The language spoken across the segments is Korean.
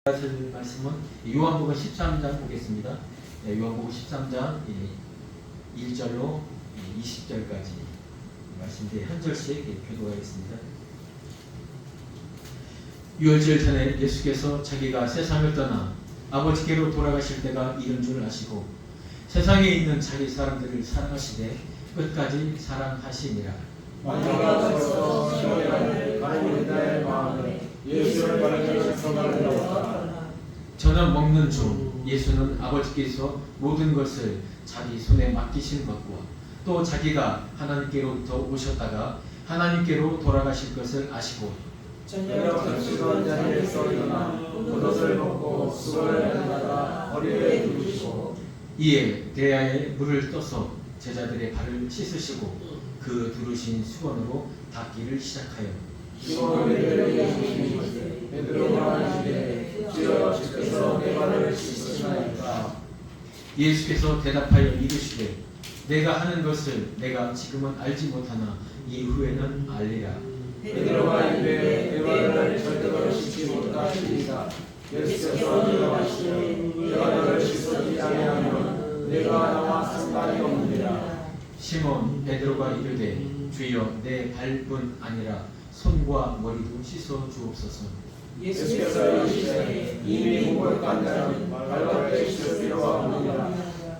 하실 말씀은 요한복음 13장 보겠습니다. 요한복음 13장 1절로 20절까지 말씀인데 한 절씩 교도하겠습니다. 유월절 전에 예수께서 자기가 세상을 떠나 아버지께로 돌아가실 때가 이른 줄 아시고 세상에 있는 자기 사람들을 사랑하시되 끝까지 사랑하시니라. 마귀가 벌써 시험을 가리고 있다의 마음에 예수를 바라기를 생각을 넣었다. 저녁 먹는 중 예수는 아버지께서 모든 것을 자기 손에 맡기신 것과 또 자기가 하나님께로부터 오셨다가 하나님께로 돌아가실 것을 아시고 저녁 점심은 자리에서 일어나 겉옷을 벗고 수건을 가져다가 허리에 두르시고 이에 대야에 물을 떠서 제자들의 발을 씻으시고 그 두르신 수건으로 닦기를 시작하여 시몬 베드로에게 주시니 베드로가 말하시되 주여 주께서 내 발을 씻으시나이까. 예수께서 대답하여 이르시되 내가 하는 것을 내가 지금은 알지 못하나 이후에는 알리라. 베드로가 이르되 내 발을 절대로 씻지 못하시리이다. 예수께서 대답하시되 내가 너를 씻지 아니하면 내가 나와 상관이 없느니라. 시몬 베드로가 이르되 주여 내 발뿐 아니라 손과 머리도 씻어 주옵소서. 예수께서 이르시되 이미 목욕한 자는 발밖에 씻을 필요가 없느니라.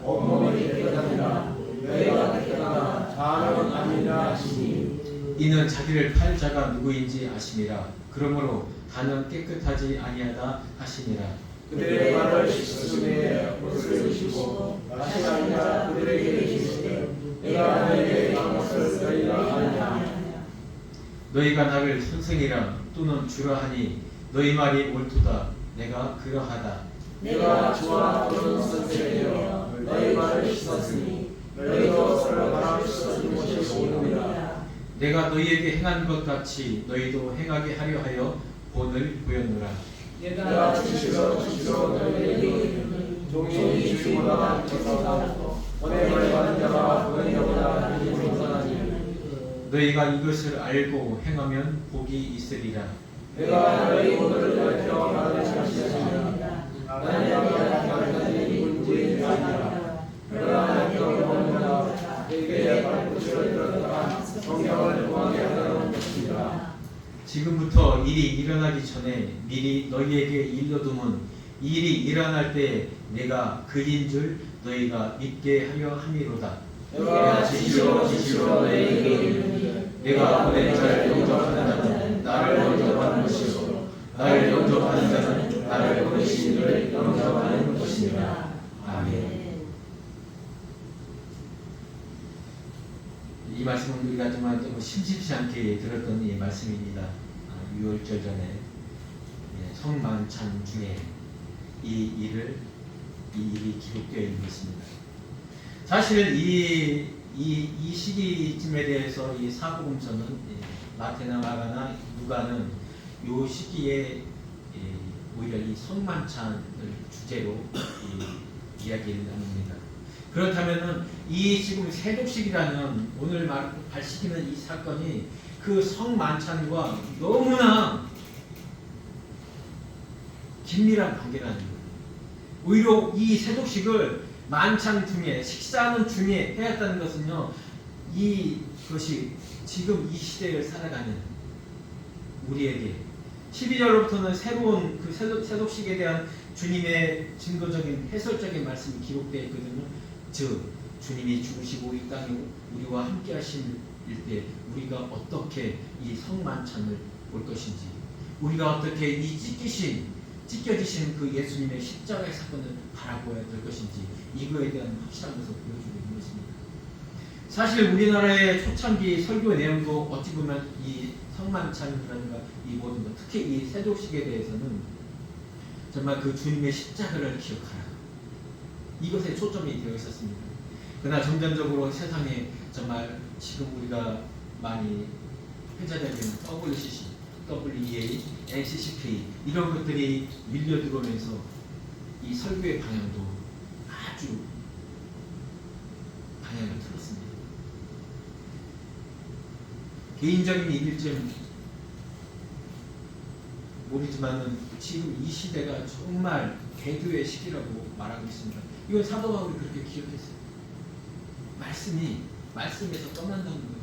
온몸이 깨끗하니라. 너희가 깨끗하나 다는 아니라 하시니 이는 자기를 팔 자가 누구인지 아심이라. 그러므로 다는 깨끗하지 아니하다 하시니라. 그들의 발을 씻으시되 옷을 입히시고 다시 앉아 그들에게 이르시되 내가 너희에게 한 것을 너희가 아느냐. 너희가 나를 선생이라 또는 주라 하니 너희 말이 옳도다. 내가 그러하다. 내가 주와 또는 선생이여 너희 발을 씻었으니 너희도 서로 발을 씻어준 것이 옳으니라. 내가 너희에게 행한 것 같이 너희도 행하게 하려 하여 본을 보였노라. 내가 주시로 너희에게 이르노니 종이 주인보다 더하고 은혜를 받은 자가 은혜 자보다 복이 못하나니 너희가 이것을 알고 행하면 복이 있으리라. 내가 너희 오늘을 밝혀 나를 자신이라. 나는 나까지 문제이 아니라. 그러나 내가 보느라 내게 발붙이를 들었다가 성경을 공하게 하려는 것이라. 지금부터 일이 일어나기 전에 미리 너희에게 일러두면 이 일이 일어날 때 내가 그인 줄 너희가 믿게 하려 함이로다. 내가 진실로 너희에게 이르노니 내가 보낸 자를 영접하는 자는 나를 영접하는 것이요 나를 영접하는 자는 나를 보내신 이를 영접하는 것이니라. 아멘. 이 말씀은 우리가 정말 좀 심심치 않게 들었던 이 말씀입니다. 6월절 전에 성만찬 중에 이 일이 기록되어 있는 것입니다. 사실 이 시기쯤에 대해서 이 사복음서는 마태나 마가나 누가는 이 시기에 오히려 이 성만찬을 주제로 이야기를 나눕니다. 그렇다면은 이 지금 세독식이라는 오늘 발시키는 이 사건이 그 성만찬과 너무나 긴밀한 관계라는 거예요. 오히려 이 세독식을 만찬 중에 식사하는 중에 해왔다는 것은요, 이것이 지금 이 시대를 살아가는 우리에게 12절로부터는 새로운 그 세독식에 대한 주님의 증거적인 해설적인 말씀이 기록되어 있거든요. 즉 주님이 죽으시고 이 땅에 우리와 함께 하실 때 우리가 어떻게 이 성만찬을 볼 것인지, 우리가 어떻게 이 찢겨지신 그 예수님의 십자가의 사건을 바라보아야 될 것인지, 이거에 대한 확실한 것을 보여주고 있는 것입니다. 사실 우리나라의 초창기 설교 내용도 어찌 보면 이 성만찬이라든가 이 모든 것, 특히 이 세독식에 대해서는 정말 그 주님의 십자가를 기억하라, 이것에 초점이 되어 있었습니다. 그러나 점점적으로 세상에 정말 지금 우리가 많이 회자되는 WCC, WEA, NCCK 이런 것들이 밀려 들어오면서 이 설교의 방향도 아주 방향을 틀었습니다. 개인적인 일일 좀 모르지만은 지금 이 시대가 정말 대교의 시기라고 말하고 있습니다. 이건 사도 바울이 그렇게 기억했어요. 말씀에서 떠난다는 거예요.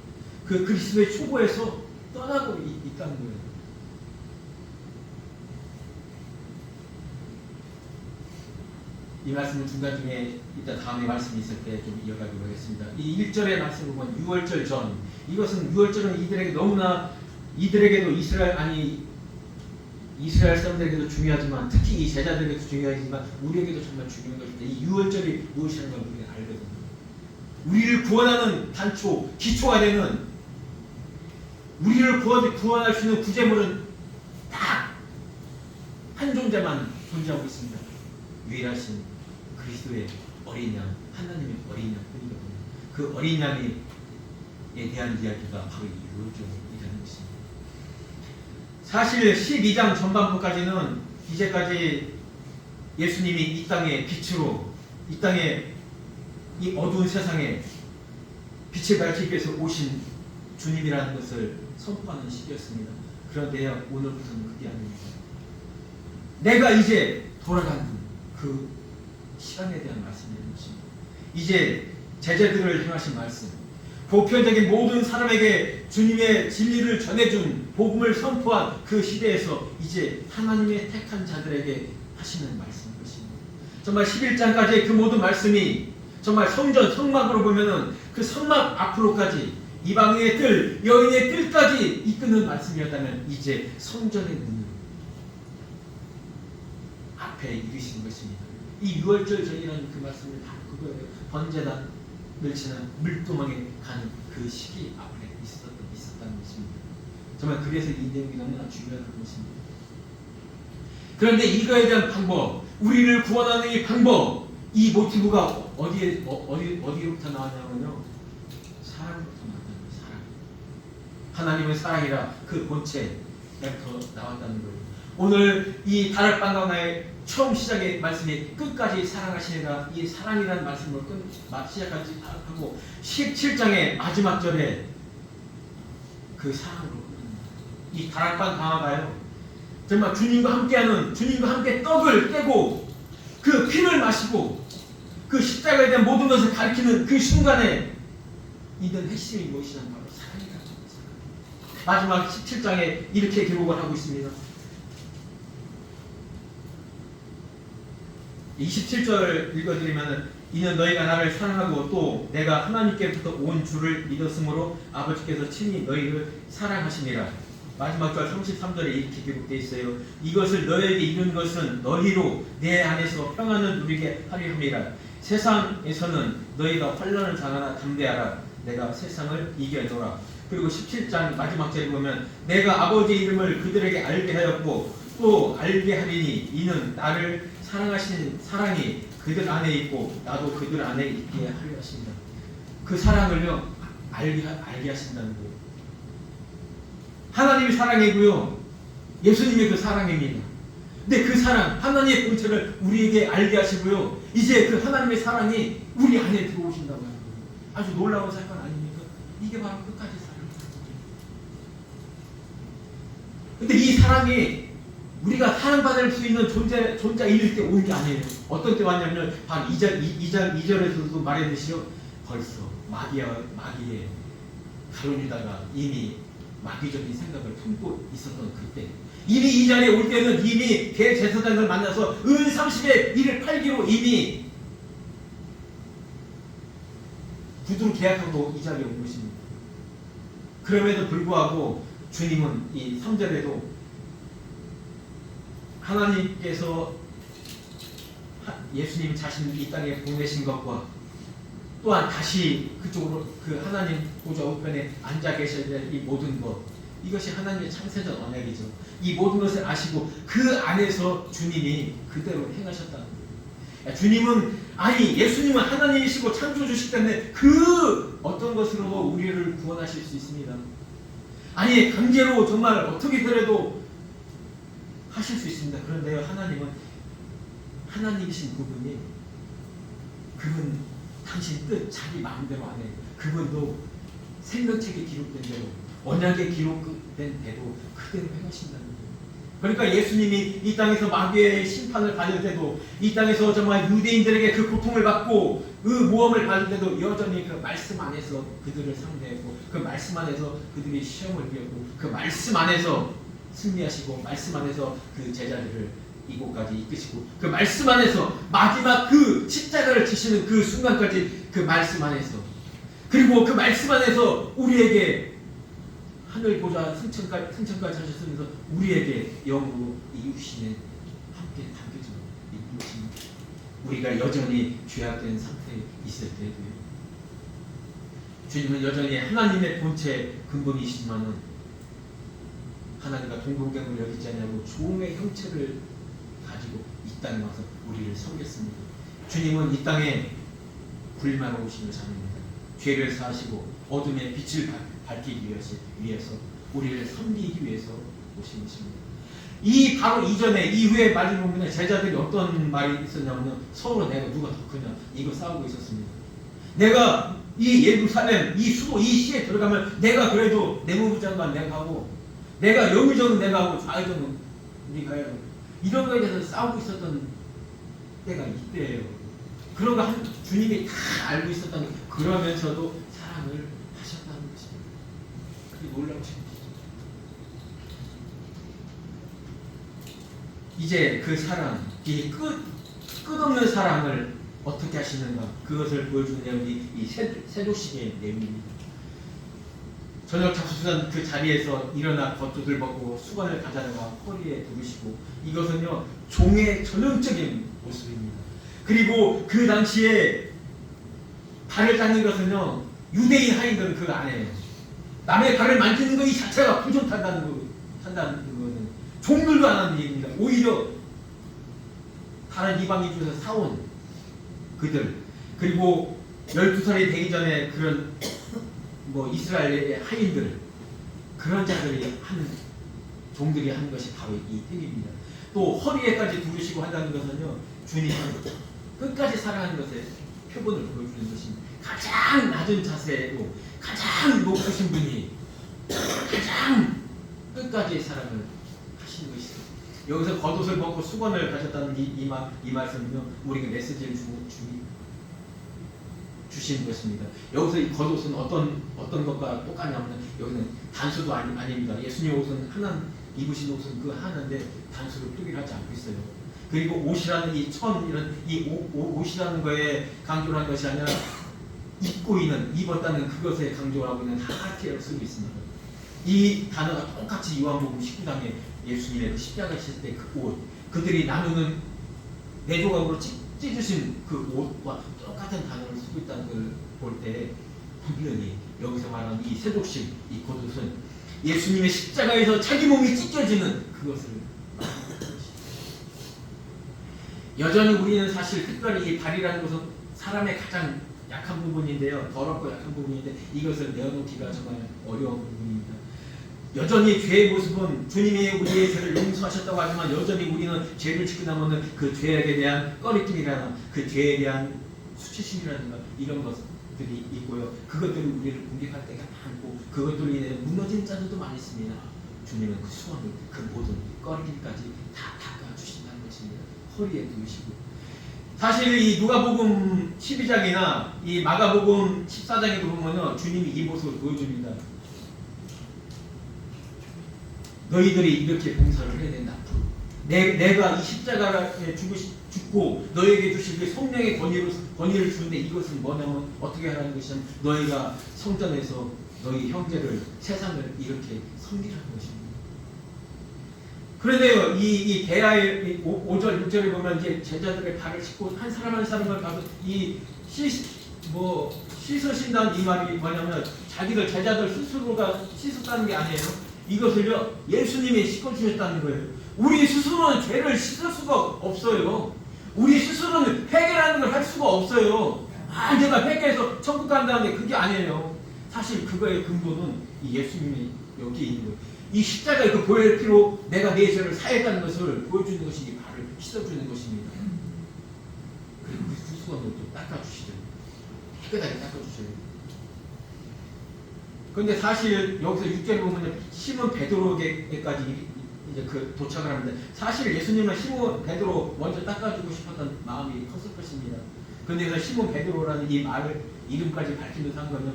그 그리스도의 초보에서 떠나고 있다는 거예요. 이 말씀을 중간중에 이따 다음에 말씀이 있을 때 좀 이어가도록 하겠습니다. 이 1절의 말씀을 보면 6월절 전, 이것은 6월절은 이들에게 너무나, 이들에게도 이스라엘 사람들에게도 중요하지만, 특히 이 제자들에게도 중요하지만 우리에게도 정말 중요한 것입니다. 이 6월절이 무엇이라는 걸 우리가 알거든요. 우리를 구원하는 단초, 기초가 되는, 우리를 구원할 수 있는 구제물은 딱 한 존재만 존재하고 있습니다. 유일하신 그리스도의 어린 양, 하나님의 어린 양뿐이거든요. 그 어린 양에 대한 이야기가 바로 이 6월절이라는 것입니다. 사실 12장 전반부까지는 이제까지 예수님이 이 땅의 빛으로, 이 땅의 이 어두운 세상에 빛을 밝히기 위해서 오신 주님이라는 것을 선포하는 시기였습니다. 그런데 오늘부터는 그게 아닙니다. 내가 이제 돌아가는 그 시간에 대한 말씀이라는 것입니다. 이제 제자들을 향하신 말씀, 보편적인 모든 사람에게 주님의 진리를 전해준 복음을 선포한 그 시대에서 이제 하나님의 택한 자들에게 하시는 말씀인 것입니다. 정말 11장까지의 그 모든 말씀이 정말 성막으로 보면은 그 성막 앞으로까지 이방인의 뜰, 여인의 뜰까지 이끄는 말씀이었다면 이제 성전의 문을 앞에 이르신 것입니다. 이 6월절 전이라는 그 말씀을 다 그거예요. 번제단 멸치는 물두멍에 가는 그 시기 앞에 있었다는 것입니다. 정말 그래서 이 내용이 너무나 중요한 것입니다. 그런데 이거에 대한 방법, 우리를 구원하는 이 방법, 이 모티브가 어디로부터 나왔냐면요, 사랑으로부터 나왔다는 거예요. 사랑. 하나님의 사랑이라 그 본체부터 나왔다는 거예요. 오늘 이 다락방강의 처음 시작의 말씀이 끝까지 사랑하시니라, 이 사랑이라는 말씀을 시작까지 하고 17장의 마지막 절에 그 사랑으로 이 다락방 강화가요, 정말 주님과 함께 떡을 떼고 그 피를 마시고 그 십자가에 대한 모든 것을 가리키는 그 순간에 있는 핵심이 무엇이냐면 바로 사랑이라는 것입니다. 마지막 17장에 이렇게 기록을 하고 있습니다. 27절 읽어드리면, 이는 너희가 나를 사랑하고 또 내가 하나님께부터 온 줄을 믿었으므로 아버지께서 친히 너희를 사랑하심이라. 마지막 절 33절에 이렇게 기록되어 있어요. 이것을 너희에게 이룬 것은 너희로 내 안에서 평안을 누리게 하려 함이라. 세상에서는 너희가 환난을 당하나 담대하라. 내가 세상을 이겨노라. 그리고 17장 마지막 절에 보면, 내가 아버지의 이름을 그들에게 알게 하였고 또 알게 하리니 이는 나를 사랑하신 사랑이 그들 안에 있고 나도 그들 안에 있게 하려 하십니다. 그 사랑을요 알게 하신다는 거예요. 하나님의 사랑이고요, 예수님의 그 사랑입니다. 근데 그 사랑, 하나님의 본체를 우리에게 알게 하시고요, 이제 그 하나님의 사랑이 우리 안에 들어오신다고 하는 거예요. 아주 놀라운 사건 아닙니까? 이게 바로 끝까지 사랑입니다. 근데 이 사랑이 우리가 사랑받을 수 있는 존재일 때 오는 게 아니에요. 어떤 때 왔냐면 바로 2절에서도 말했듯이요, 벌써 마귀의 가론유다가 이미 마귀적인 생각을 품고 있었던 그때, 이미 이 자리에 올 때는 이미 대제사장을 만나서 은 30에 이를 팔기로 이미 구두로 계약하고 이 자리에 온 것입니다. 그럼에도 불구하고 주님은 이 3절에도 하나님께서 예수님 자신을 이 땅에 보내신 것과 또한 다시 그쪽으로 그 하나님 보좌 우편에 앉아 계셔야 될 이 모든 것, 이것이 하나님의 창세전 언약이죠. 이 모든 것을 아시고 그 안에서 주님이 그대로 행하셨다는 거예요. 예수님은 하나님이시고 창조주시기 때문에 그 어떤 것으로 우리를 구원하실 수 있습니다. 아니 강제로 정말 어떻게더라도 하실 수 있습니다. 그런데요, 하나님은 하나님이신 그분이, 그분 당신 뜻 자기 마음대로 안 해요. 그분도 생명책에 기록된 대로, 언약에 기록된 대로 그대로 행하신다는 거예요. 그러니까 예수님이 이 땅에서 마귀의 심판을 받을 때도, 이 땅에서 정말 유대인들에게 그 고통을 받고 그 모험을 받을 때도 여전히 그 말씀 안에서 그들을 상대했고, 그 말씀 안에서 그들이 시험을 이겼고, 그 말씀 안에서 승리하시고, 말씀 안에서 그 제자들을 이곳까지 이끄시고, 그 말씀 안에서 마지막 그 십자가를 지시는 그 순간까지 그 말씀 안에서, 그리고 그 말씀 안에서 우리에게 하늘 보좌 승천까지 하셨으면서 우리에게 영으로 이 육신에 함께 담겨져 있는 우리가 여전히 죄악된 상태에 있을 때에도 주님은 여전히 하나님의 본체 근본이시지만은 하나님과 동등됨을 여기지 않냐고 종의 형체를 가지고 이 땅에 와서 우리를 섬겼습니다. 주님은 이 땅에 불의만 오심을 자입니다. 죄를 사하시고 어둠의 빛을 밝히기 위해서 우리를 섬기기 위해서 오신 것입니다. 이 바로 이전에 이후에 말을 보면 제자들이 어떤 말이 있었냐면 서로 내가 누가 더 크냐 이거 싸우고 있었습니다. 내가 이 예루살렘 이 수도 이 시에 들어가면 내가 그래도 내무부장관 내가 하고 내가 영의정은 내가 하고 좌의정은 네가 해야 하고 이런 거에 대해서 싸우고 있었던 때가 이때예요. 그런 거 주님이 다 알고 있었다는 그러면서도 사랑을 하셨다는 것입니다. 그게 놀라우신 것이죠. 이제 그 사랑, 이 끝없는 사랑을 어떻게 하시는가 그것을 보여주는 내용이 이 세조식의 내용입니다. 저녁 잡수던 그 자리에서 일어나 겉옷을 벗고 수건을 가져다가 허리에 두르시고 이것은요 종의 전형적인 모습입니다. 그리고 그 당시에 발을 닦는 것은요 유대인 하인들은 그거 안 해요. 남의 발을 만지는 것 이 자체가 부족하다는 거는 종들도 안 하는 얘기입니다. 오히려 다른 이방인중에서 사온 그들 그리고 12살이 되기 전에 그런 이스라엘의 하인들 그런 자들이 하는 종들이 하는 것이 바로 이 행위입니다. 또 허리에까지 두르시고 한다는 것은요 주님은 끝까지 살아가는 것의 표본을 보여주는 것입니다. 가장 낮은 자세로 가장 높으신 분이 가장 끝까지의 사랑을 하시는 것이죠. 여기서 겉옷을 벗고 수건을 가졌다는 이 말씀은요 우리에게 메시지를 주시는 것입니다. 여기서 이 겉옷은 어떤 것과 똑같냐면 여기는 단수도 아닙니다. 예수님 옷은 입으신 옷은 그 하나인데 단수를 표기하지 않고 있어요. 그리고 옷이라는 옷이라는 거에 강조를 한 것이 아니라 입었다는 그것에 강조를 하고 있는 하티를 쓰고 있습니다. 이 단어가 똑같이 요한복음 19장에 예수님의 그 십자가 실 때 그 옷, 그들이 나누는 네 조각으로 찢으신 그 옷과 똑같은 단어를 쓰고 있다는 걸 볼 때 분명히 여기서 말하는 이 세족식, 이 겉옷은 예수님의 십자가에서 자기 몸이 찢겨지는 그것을 말하는 것입니다. 여전히 우리는 사실 특별히 이 발이라는 것은 사람의 가장 약한 부분인데요. 더럽고 약한 부분인데 이것을 내어놓기가 정말 어려운 부분입니다. 여전히 죄의 모습은 주님이 우리의 죄를 용서하셨다고 하지만 여전히 우리는 죄를 짓고 나면은 그 죄에 대한 꺼리낌이라나 그 죄에 대한 수치심이라든가 이런 것들이 있고요. 그것들이 우리를 공격할 때가 많고 그것들로 인해 무너진 자들도 많이 있습니다. 주님은 그 수원을 그 모든 꺼리낌까지 다 닦아주신다는 것입니다. 허리에 두시고 사실 이 누가복음 12장이나 이 마가복음 14장에도 보면은 주님이 이 모습을 보여줍니다. 너희들이 이렇게 봉사를 해야 된다. 내가 이 십자가에 죽고 너에게 주실 그 성령의 권위를 주는데 이것은 뭐냐면 어떻게 하라는 것이냐면 너희가 성전에서 너희 형제를 세상을 이렇게 섬기라는 것입니다. 그런데요 이 대하의 5절 6절에 보면 이제 제자들의 발을 씻고 한 사람 한 사람을 가서 씻으신다는 이 말이 뭐냐면 자기들 제자들 스스로가 씻었다는 게 아니에요. 이것을요 예수님이 씻어주셨다는 거예요. 우리 스스로는 죄를 씻을 수가 없어요. 우리 스스로는 회개라는 걸 할 수가 없어요. 내가 회개해서 천국 간다는 게 그게 아니에요. 사실 그거의 근본은 이 예수님이 여기에 있는 거예요. 이 십자가의 그 보혈 피로 내가 내 죄를 사했다는 것을 보여주는 것이 이 발을 씻어주는 것입니다. 그리고 그 수건을 또 닦아주시죠. 깨끗하게 닦아주셔요. 그런데 사실 여기서 6절에 보면 시몬 베드로에게까지 이제 그 도착을 합니다. 사실 예수님은 시몬 베드로 먼저 닦아주고 싶었던 마음이 컸을 것입니다. 근데 그래서 시몬 베드로라는 이 말을 이름까지 밝히면서 한 거는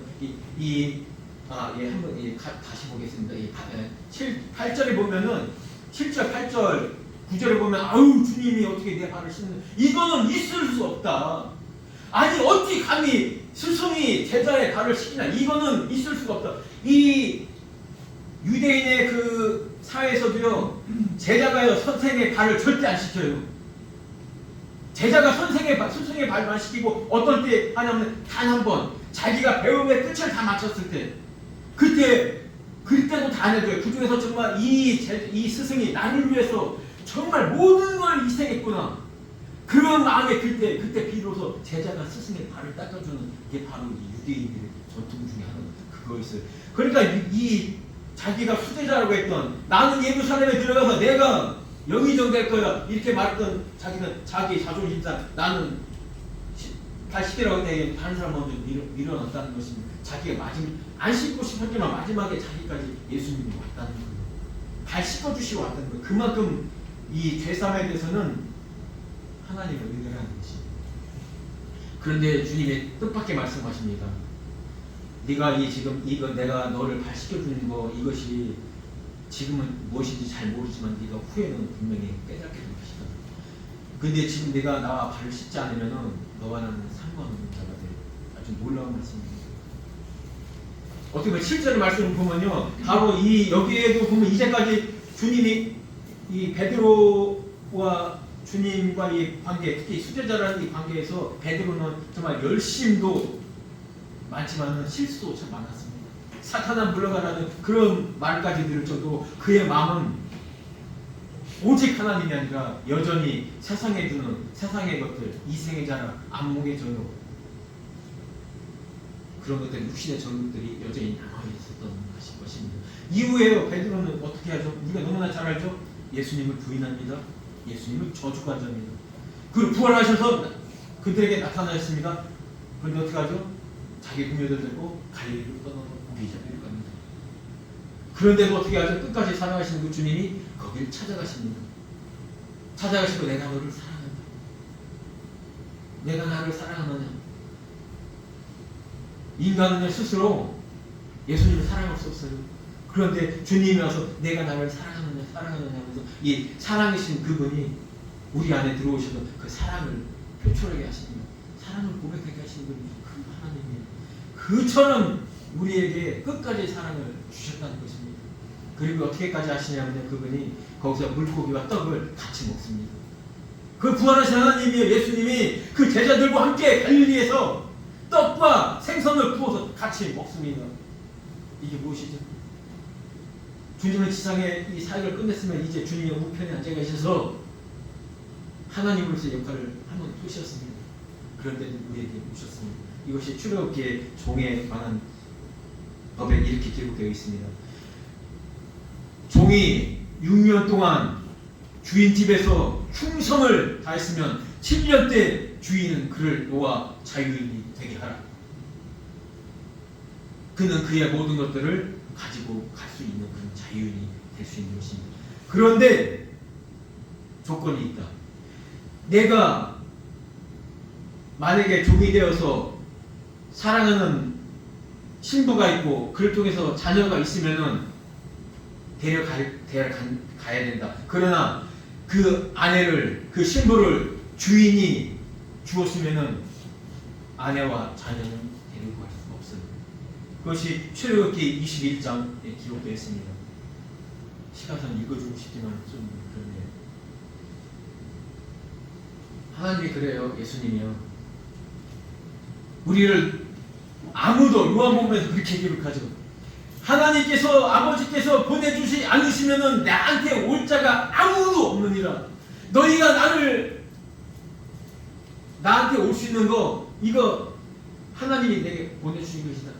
한번 다시 보겠습니다. 8절에 보면은 7절, 8절, 9절에 보면 아유 주님이 어떻게 내 발을 씻는 이거는 있을 수 없다. 아니 어찌 감히 스승이 제자의 발을 씻기나 이거는 있을 수가 없다. 이 유대인의 그 사회에서도요 제자가요 선생의 발을 절대 안 씻겨요. 제자가 스승의 발만 씻기고 어떤 때 하냐면 단 한 번 자기가 배움의 끝을 다 마쳤을 때 그때도 다 안 해줘요. 그 중에서 정말 이 스승이 나를 위해서 정말 모든 걸 희생했구나. 그런 마음에 그때 비로소 제자가 스승의 발을 닦아주는 게 바로 이 유대인들의 전통 중에 하나는 그거였어요. 그러니까 이 자기가 수제자라고 했던 나는 예루살렘에 들어가서 내가 영의정 될 거야 이렇게 말했던 자기는 자기 자존심상 나는 발 씻기라고 했는데 다른 사람 먼저 밀어넣었다는 것입니다. 자기가 안 씻고 싶었지만 마지막에 자기까지 예수님이 왔다는 거예요. 발 씻어주시고 왔다는 거예요. 그만큼 이 죄사함에 대해서는 하나님을 의뢰하는 것이. 그런데 주님이 뜻밖의 말씀하십니다. 네가 지금 이거 내가 너를 발 씻겨주는 거 이것이 지금은 무엇인지 잘 모르지만 네가 후에는 분명히 깨닫게 될 것이다. 근데 지금 내가 나와 발을 씻지 않으면은 너와 나는 상관없는 자가 돼. 아주 놀라운 말씀입니다. 어떻게 보면 7절의 말씀을 보면요, 바로 여기에도 보면 이제까지 주님이 이 베드로와 주님과의 관계, 특히 수제자라는 이 관계에서 베드로는 정말 열심도 많지만은 실수도 참 많았습니다. 사탄아 물러가라는 그런 말까지 들을 정도로 그의 마음은 오직 하나님이 아니라 여전히 세상에 주는 세상의 것들, 이생의 자랑, 안목의 정욕 그런 것들, 육신의 정욕들이 여전히 남아있었던 것입니다. 이후에 베드로는 어떻게 하죠? 우리가 너무나 잘 알죠? 예수님을 부인합니다. 예수님을 저주관자입니다. 그리고 부활하셔서 그들에게 나타나셨습니다. 그런데 어떻게 하죠? 자기 동료들 들고 갈릴리로 떠나서 무기자비를 갑니다. 그런데도 어떻게 하죠? 끝까지 살아가시는 그 주님이 거기를 찾아가십니다. 찾아가시고 내가 너를 사랑한다. 내가 나를 사랑하느냐? 인간은 스스로 예수님을 사랑할 수 없어요. 그런데 주님이 와서 내가 나를 사랑하느냐 하면서 이 사랑이신 그분이 우리 안에 들어오셔서 그 사랑을 표출하게 하십니다. 사랑을 고백하게 하시는 분이 그 하나님이에요. 그처럼 우리에게 끝까지 사랑을 주셨다는 것입니다. 그리고 어떻게까지 하시냐면 그분이 거기서 물고기와 떡을 같이 먹습니다. 그 부활하신 하나님이요, 예수님이 그 제자들과 함께 갈릴리에서 떡과 생선을 구워서 같이 먹습니다. 이게 무엇이죠? 주님은 지상에 이 사역을 끝냈으면 이제 주님의 우편에 앉아 계셔서 하나님으로서의 역할을 한번 하셨습니다. 그런데 우리에게 오셨습니다. 이것이 출애굽기의 종에 관한 법에 이렇게 기록되어 있습니다. 종이 6년 동안 주인 집에서 충성을 다했으면 7년 때 주인은 그를 놓아 자유인이 되게 하라. 그는 그의 모든 것들을 가지고 갈 수 있는 그런 자유인이 될 수 있는 것입니다. 그런데 조건이 있다. 내가 만약에 종이 되어서 사랑하는 신부가 있고 그를 통해서 자녀가 있으면은 가야 된다. 그러나 그 아내를, 그 신부를 주인이 주었으면은 아내와 자녀는 데리고 갈 수가 없어요. 그것이 출애굽기 21장에 기록되어 있습니다. 시간상 읽어주고 싶지만 좀 그런데 하나님이 그래요. 예수님이요. 우리를 아무도 요한복음에서 그렇게 기록하죠. 하나님께서 아버지께서 보내주지 않으시면은 나한테 올 자가 아무도 없느니라. 너희가 나한테 올 수 있는 거 이거 하나님이 내게 보내주신 것이다.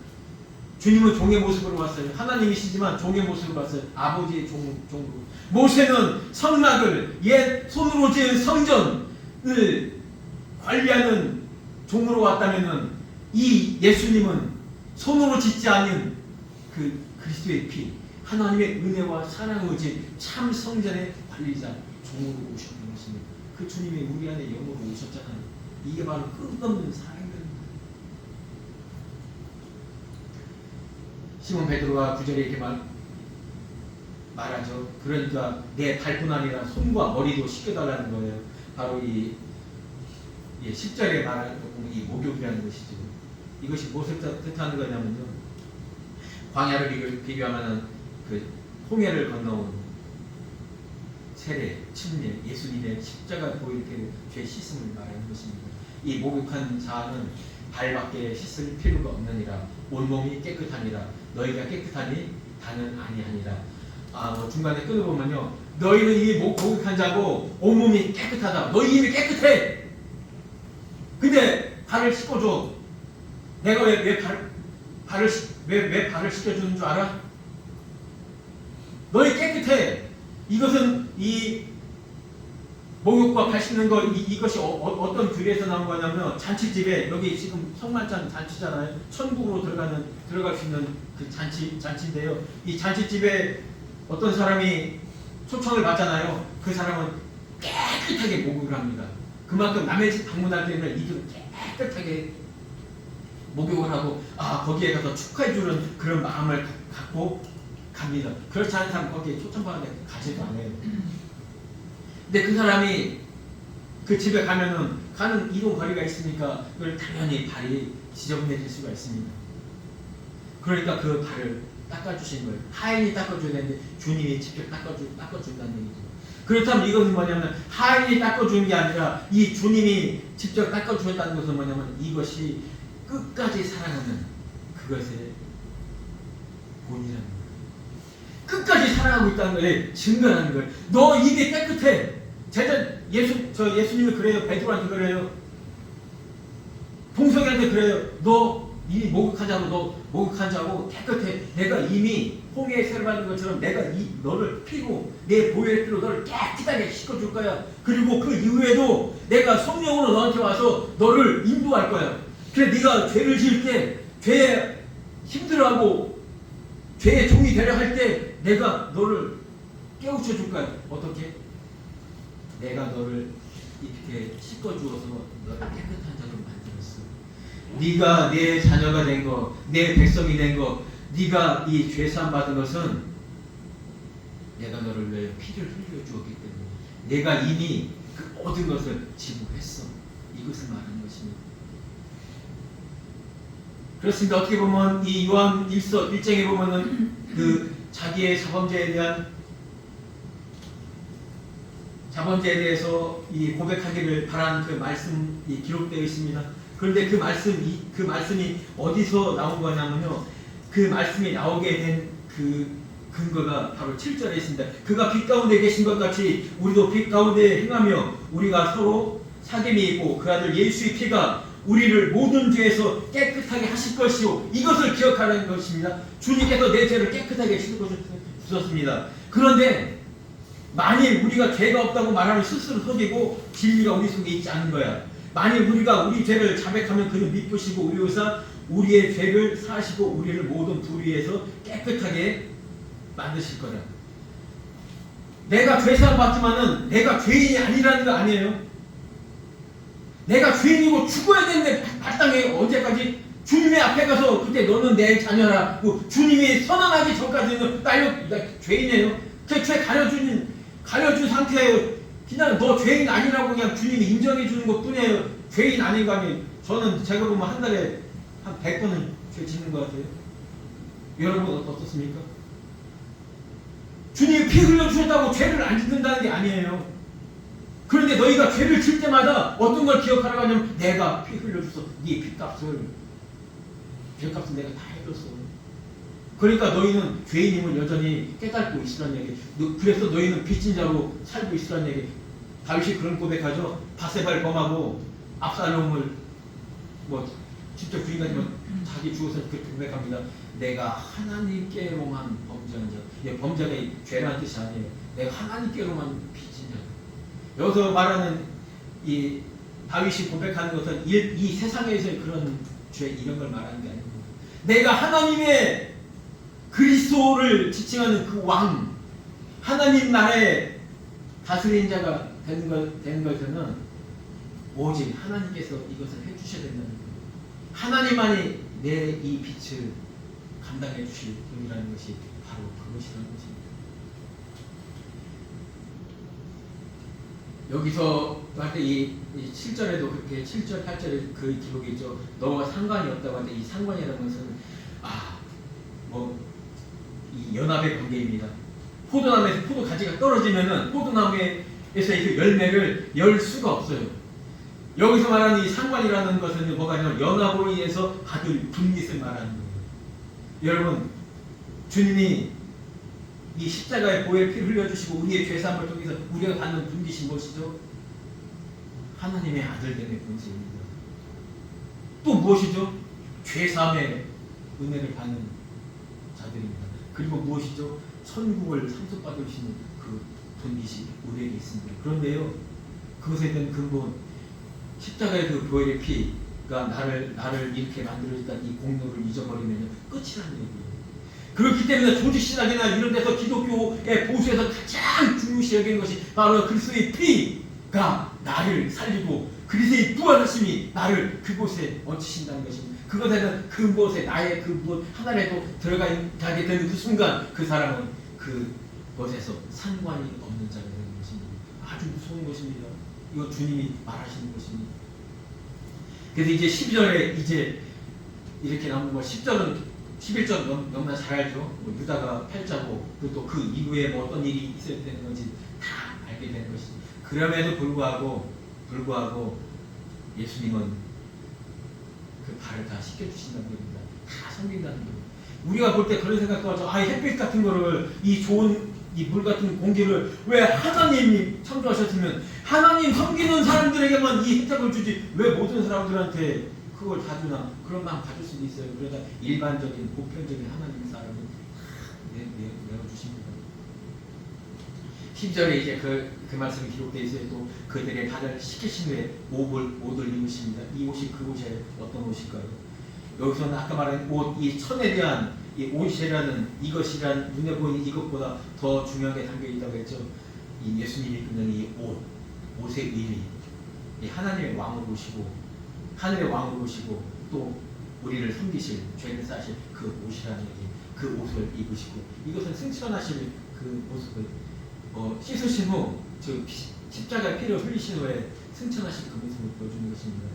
주님은 종의 모습으로 왔어요. 하나님이시지만 종의 모습으로 왔어요. 아버지의 종으로. 모세는 성막을 옛 손으로 지은 성전을 관리하는 종으로 왔다면은 이 예수님은 손으로 짓지 않은 그 그리스도의 피, 하나님의 은혜와 사랑의 집 참 성전의 관리자 종으로 오셨던 것입니다. 그 주님이 우리 안에 영으로 오셨잖아요. 이게 바로 끝없는 사랑입니다. 시몬 베드로가 9절에 이렇게 말하죠. 그러니까 내 발뿐 아니라 손과 머리도 씻겨달라는 거예요. 바로 이 10절에 말하는 이 목욕이라는 것이죠. 이것이 무엇을 뜻하는 거냐면요. 광야를 비교하면 그 홍해를 건너온 세례, 침례, 예수님의 십자가 보이게 죄 씻음을 말하는 것입니다. 이 목욕한 자는 발밖에 씻을 필요가 없느니라. 온몸이 깨끗하니라. 너희가 깨끗하니 다는 아니하니라. 중간에 끊어보면요. 너희는 이 목욕한 자고 온몸이 깨끗하다. 너희 입이 깨끗해. 근데 발을 씻어줘. 내가 왜 발을 씻겨주는 줄 알아? 너희 깨끗해. 이것은 이 목욕과 발 씻는 거 이것이 어떤 규례에서 나온 거냐면 잔치집에 여기 지금 성만찬 잔치잖아요. 천국으로 들어갈 수 있는 그 잔치인데요. 이 잔치집에 어떤 사람이 초청을 받잖아요. 그 사람은 깨끗하게 목욕을 합니다. 그만큼 남의 집 방문할 때는 이들은 깨끗하게 목욕을 하고 거기에 가서 축하해주는 그런 마음을 갖고 갑니다. 그렇지 않은 사람 거기에 초청받는데 가지도 않아요. 근데 그 사람이 그 집에 가면은 가는 이동 거리가 있으니까 그걸 당연히 발이 지저분해질 수가 있습니다. 그러니까 그 발을 닦아주신 거예요. 하인이 닦아줘야 되는데 주님이 직접 닦아준다는 얘기죠. 그렇다면 이것은 뭐냐면 하인이 닦아주는 게 아니라 이 주님이 직접 닦아주셨다는 것은 뭐냐면 이것이 끝까지 사랑하는 그것의 본이라는 거예요. 끝까지 사랑하고 있다는 걸 증거하는 거예요. 너 입이 깨끗해. 예수님이 그래요. 베드로한테 그래요. 동석이한테 그래요. 너 이 목욕한 자고 깨끗해. 내가 이미 홍해에 세례 받은 것처럼 내가 너를 피로 내 보혈의 피로 너를 깨끗하게 씻어줄 거야. 그리고 그 이후에도 내가 성령으로 너한테 와서 너를 인도할 거야. 그래 네가 죄를 지을 때 죄에 힘들어하고 죄의 종이 되려 할 때 내가 너를 깨우쳐 줄 거야. 어떻게? 내가 너를 이렇게 씻어주어서 너를 깨끗한 자로 만들었어. 네가 내 자녀가 된 거, 내 백성이 된 거, 네가 이 죄사함 받은 것은 내가 너를 위해 피를 흘려 주었기 때문에 내가 이미 그 모든 것을 지불했어. 이것을 말하는 것입니다. 그렇습니다. 어떻게 보면 이 요한 1장에 보면은 그 자기의 자범죄에 대해서 이 고백하기를 바라는 그 말씀이 기록되어 있습니다. 그런데 그 말씀이 어디서 나온 거냐면요. 그 말씀이 나오게 된 그 근거가 바로 7절에 있습니다. 그가 빛 가운데 계신 것 같이 우리도 빛 가운데 행하며 우리가 서로 사귐이 있고 그 아들 예수의 피가 우리를 모든 죄에서 깨끗하게 하실 것이요. 이것을 기억하라는 것입니다. 주님께서 내 죄를 깨끗하게 씻어주셨습니다. 그런데 만일 우리가 죄가 없다고 말하면 스스로 속이고 진리가 우리 속에 있지 않은 거야. 만일 우리가 우리 죄를 자백하면 그는 믿으시고 우리로서 우리의 죄를 사시고 우리를 모든 불의에서 깨끗하게 만드실 거라. 내가 죄사함 받지만은 내가 죄인이 아니라는 거 아니에요. 내가 죄인이고 죽어야 되는데 마땅해. 언제까지? 주님의 앞에 가서 그때 너는 내 자녀라. 주님이 선언하기 전까지는 나 죄인이에요. 그 죄 가려준 상태예요. 그냥 너 죄인 아니라고 그냥 주님이 인정해 주는 것 뿐이에요. 죄인 아닌 거 아니에요. 저는 제가 보면 한 달에 한 100번은 죄 짓는 것 같아요. 여러분 어떻습니까? 주님이 피 흘려주셨다고 죄를 안 짓는다는 게 아니에요. 그런데 너희가 죄를 질 때마다 어떤 걸 기억하라고 하냐면 내가 피 흘려줘서 네 죄값을 내가 다 해줬어. 그러니까 너희는 죄인임을 여전히 깨닫고 있으란 얘기. 그래서 너희는 빚진 자로 살고 있으란 얘기. 다윗이 그런 고백하죠. 바세바를 범하고 압살롬을 직접 주인까지만 자기 죽어서 그렇게 고백합니다. 내가 하나님께로만 범죄한 자. 범죄가 죄라는 뜻이 아니에요. 내가 하나님께로만 빚진 자. 여기서 말하는 이 다윗이 고백하는 것은 이 세상에서의 그런 죄 이런 걸 말하는 게 아니고 내가 하나님의 그리스도를 지칭하는 그 왕, 하나님 나라의 다스리는 자가 되는 것에는 오직 하나님께서 이것을 해주셔야 된다는 거예요. 하나님만이 내 이 빛을 감당해 주실 분이라는 것이 바로 그것이라는 것입니다. 여기서 할 때 이 7절에도 그렇게 7절, 8절에 그 기록이 있죠. 너와 상관이 없다고 하는데 이 상관이라는 것은 이 연합의 관계입니다. 포도나무에서 포도 가지가 떨어지면은 포도나무에서 그 열매를 열 수가 없어요. 여기서 말하는 이 상관이라는 것은 뭐가 아니라 연합으로 인해서 받을 분깃을 말하는 거예요. 여러분, 주님이 이 십자가의 보혈 피를 흘려주시고 우리의 죄사함을 통해서 우리가 받는 분깃이 무엇이죠? 하나님의 아들됨의 본질입니다. 또 무엇이죠? 죄사함의 은혜를 받는 자들입니다. 그리고 무엇이죠? 천국을 상속받으시는 그 분깃이 우리에게 있습니다. 그런데요, 그것에 대한 근본, 십자가의 그 보혈의 피가 나를 이렇게 만들어졌다는 이 공로를 잊어버리면 끝이라는 얘기예요. 그렇기 때문에 조직신학이나 이런 데서 기독교의 보수에서 가장 중요시 여기는 것이 바로 그리스도의 피가 나를 살리고 그리스도의 부활하심이 나를 그곳에 얹히신다는 것입니다. 그것에는 그곳에 나의 그 무엇 하나라도 들어가게 되는 그 순간 그 사람은 그것에서 상관이 없는 자가 되는 것입니다. 아주 무서운 것입니다. 이거 주님이 말하시는 것입니다. 그래서 이제 12절에 이제 이렇게 나오는 거 10절은 11절 너무나 잘 알죠. 뭐 유다가 팔자고 또 그 이후에 뭐 어떤 일이 있어야 되는 건지 다 알게 되는 것이죠. 그럼에도 불구하고 예수님은 그 발을 다 씻겨주신다는 겁니다. 다 섬긴다는 겁니다. 우리가 볼 때 그런 생각도 하죠. 햇빛 같은 거를 이 좋은 이 물 같은 공기를 왜 하나님이 창조하셨으면 하나님 섬기는 사람들에게만 이 혜택을 주지 왜 모든 사람들한테 그걸 다 주나 그런 마음 가질 수도 있어요. 그러다 일반적인 보편적인 하나님 사람은 내어주십니다. 10절에 이제 그 말씀이 기록되어 있어요. 또 그들의 발을 씻기신 후에 옷을 입으십니다. 이 옷이 그 옷이 어떤 옷일까요? 여기서는 아까 말한 옷, 이 천에 대한 이 옷이라는 이것이란 눈에 보이는 이것보다 더 중요하게 담겨 있다고 했죠. 이 예수님이 입는 이 옷의 의미, 이 하나님의 왕으로 오시고 하늘의 왕으로 오시고 또 우리를 섬기실 죄를 사실 그 옷이라는 얘기, 그 옷을 입으시고 이것은 승천하실 그 모습을 씻으신 후 십자가의 피를 흘리신 후에 승천하실 그 모습을 보여주는 것입니다.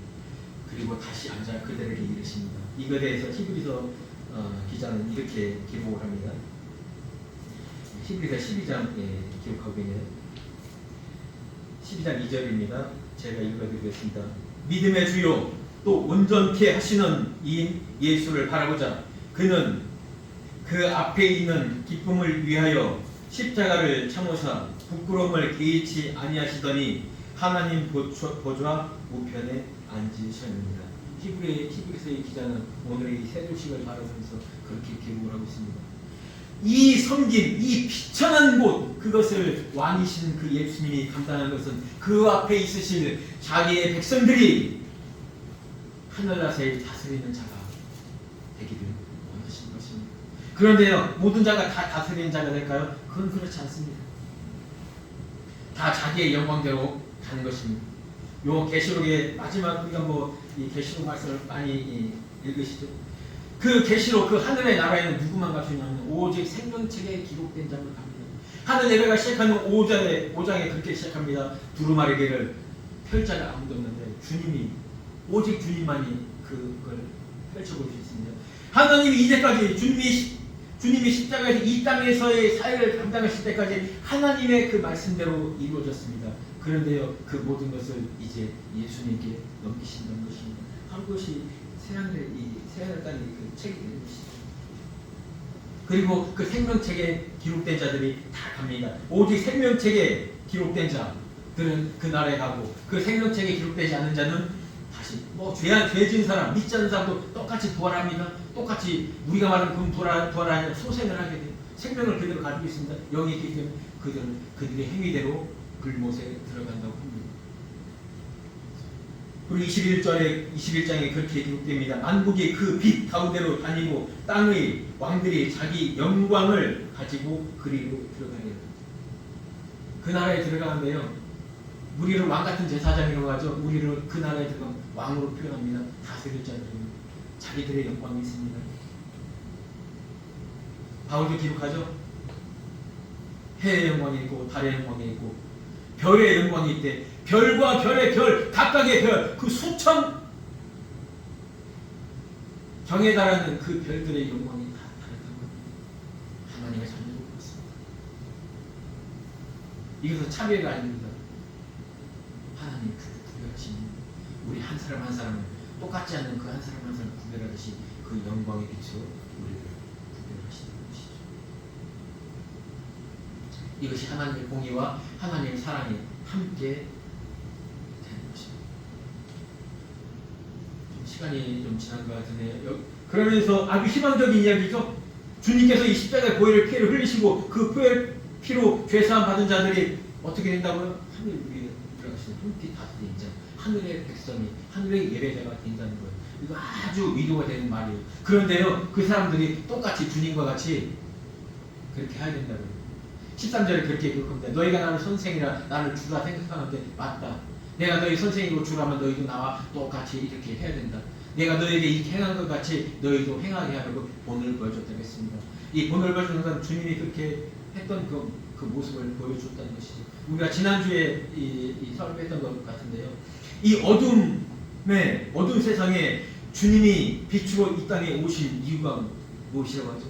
그리고 다시 앉아 그들에게 이르십니다. 이거에 대해서 히브리서 기자는 이렇게 기록을 합니다. 히브리서 12장에 기록하고 있는 12장 2절입니다. 제가 읽어드리겠습니다. 믿음의 주요 또 온전케 하시는 이 예수를 바라보자. 그는 그 앞에 있는 기쁨을 위하여 십자가를 참으사 부끄러움을 개의치 아니하시더니 하나님 보좌 우편에 앉으셨습니다. 히브리서의 기자는 오늘 이 세조식을 바라보면서 그렇게 기록을 하고 있습니다. 이 섬김, 이 비천한 곳, 그것을 왕이신 그 예수님이 감당한 것은 그 앞에 있으실 자기의 백성들이 하늘나라에 다스리는 자가 되기를 원하시는 것입니다. 그런데요, 모든 자가 다 다스리는 자가 될까요? 그건 그렇지 않습니다. 다 자기의 영광대로 가는 것입니다. 요 계시록의 마지막 우리가 이 계시록 말씀을 많이 읽으시죠. 그 계시록 그 하늘의 나라에는 누구만 갈 수 있냐면 오직 생명책에 기록된 자만 갑니다. 하늘 예배가 시작하는 5장에 그렇게 시작합니다. 두루마리개를 펼 자가 아무도 없는데 오직 주님만이 그걸 펼쳐볼 수 있습니다. 하나님이 이제까지 주님이 십자가에서 이 땅에서의 사역을 감당하실 때까지 하나님의 그 말씀대로 이루어졌습니다. 그런데요, 그 모든 것을 이제 예수님께 넘기신다는 것입니다. 한 것이 새하늘 땅의 그 책이 되는 것이죠. 그리고 그 생명책에 기록된 자들이 다 갑니다. 오직 생명책에 기록된 자들은 그 나라에 가고 그 생명책에 기록되지 않은 자는 다시 죄 지은 사람, 믿지 않는 사람도 똑같이 부활합니다. 똑같이 우리가 말하는 부활하는 소생을 하게 돼요. 생명을 그대로 가지고 있습니다. 영이 있기 때문에 그들은 그들의 행위대로 불못에 들어간다고 합니다. 그리고 21장에 그렇게 기록됩니다. 만국이 그 빛 가운데로 다니고 땅의 왕들이 자기 영광을 가지고 그리로 들어가야 됩니다. 그 나라에 들어가는데요. 우리를 왕 같은 제사장이라고 하죠. 우리를 그 나라에 들어가면 왕으로 표현합니다. 다스릴 자들은 자기들의 영광이 있습니다. 바울도 기록하죠. 해의 영광이 있고 달의 영광이 있고 별의 영광이 있대. 별과 별의 별, 각각의 별, 그 수천 경에 달하는 그 별들의 영광이 다 다르다고 하나님의 자녀로 그렇습니다. 이것은 차별이 아닙니다. 하나님 구별하신 우리 한 사람 한 사람을 똑같지 않는 그 한 사람 한 사람을 구별하듯이 그 영광의 빛으로 우리를 구별하시는 것이죠. 이것이 하나님의 공의와 하나님의 사랑이 함께 되는 것입니다. 좀 시간이 좀 지난 것 같은데요. 그러면서 아주 희망적인 이야기죠. 주님께서 이 십자가의 보혈의 피를 흘리시고 그 보혈 피로 죄사함 받은 자들이 어떻게 된다고요? 하늘 위에 들어가시는 흠빛 다스린 자, 하늘의 백성이 하늘의 예배자가 된다는 거예요. 이거 아주 위로가 되는 말이에요. 그런데요, 그 사람들이 똑같이 주님과 같이 그렇게 해야 된다고요. 13절에 그렇게 기록합니다. 너희가 나를 선생이라 나를 주라 생각하는데 맞다. 내가 너희 선생이고 주라면 너희도 나와 똑같이 이렇게 해야 된다. 내가 너희에게 이렇게 행한 것 같이 너희도 행하게 하려고 본을 보여줬다고 했습니다. 이 본을 보여주는 건 주님이 그렇게 했던 그 모습을 보여줬다는 것이죠. 우리가 지난주에 이 설교했던 것 같은데요. 이 어두운 세상에 주님이 빛으로 이 땅에 오신 이유가 무엇이라고 하죠?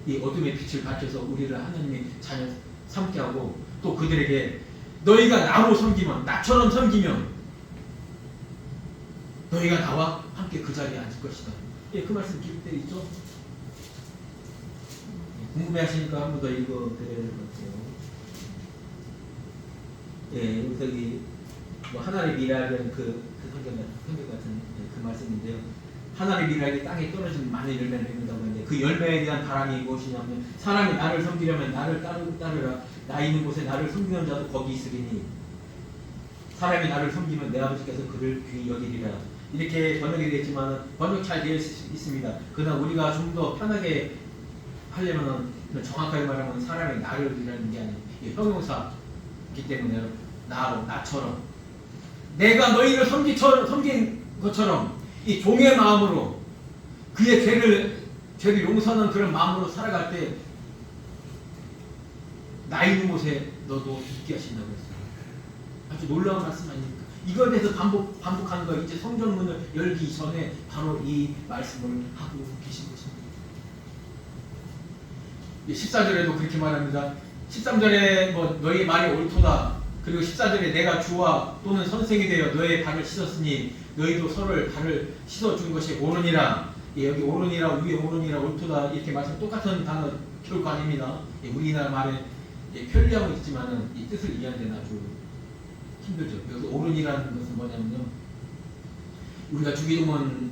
이 어둠의 빛을 밝혀서 우리를 하나님의 자녀 삼게 하고 또 그들에게 너희가 나로 섬기면 나처럼 섬기면 너희가 나와 함께 그 자리에 앉을 것이다. 예, 그 말씀 기록되어 있죠? 궁금해하시니까 한 번 더 읽어드려야 될 것 같아요. 예, 여기 뭐 하나님의 미랄은 그 성경 같은 그 말씀인데요. 하나님의 미랄이 땅에 떨어지면 많은 열매를 맺는다고 하는데 그 열매에 대한 바람이 무엇이냐면 사람이 나를 섬기려면 나를 따르라. 나 있는 곳에 나를 섬기는 자도 거기 있으리니 사람이 나를 섬기면 내 아버지께서 그를 귀히 여기리라. 이렇게 번역이 되었지만 번역 잘 되어 있습니다. 그러나 우리가 좀 더 편하게 하려면 정확하게 말하면 사람이 나를 이라는 게 아니에요. 형용사이기 때문에 나처럼 내가 너희를 섬긴 것처럼 이 종의 마음으로 그의 죄를 용서하는 그런 마음으로 살아갈 때 나 있는 곳에 너도 있게 하신다고 했어요. 아주 놀라운 말씀 아닙니까? 이거에 대해서 반복하는 거 이제 성전문을 열기 전에 바로 이 말씀을 하고 계신 것입니다. 14절에도 그렇게 말합니다. 13절에 뭐 너희 말이 옳도다. 그리고 14절에 내가 주와 또는 선생이 되어 너의 발을 씻었으니 너희도 서로를 발을 씻어준 것이 옳으니라. 예, 여기 옳으니라 위에 옳으니라 옳도다 이렇게 말씀 똑같은 단어 결코 아닙니다. 예, 우리나라 말에 편리하고 있지만은 이 뜻을 이해하는 데는 아주 힘들죠. 여기 옳으니라는 것은 뭐냐면요. 우리가 주기도문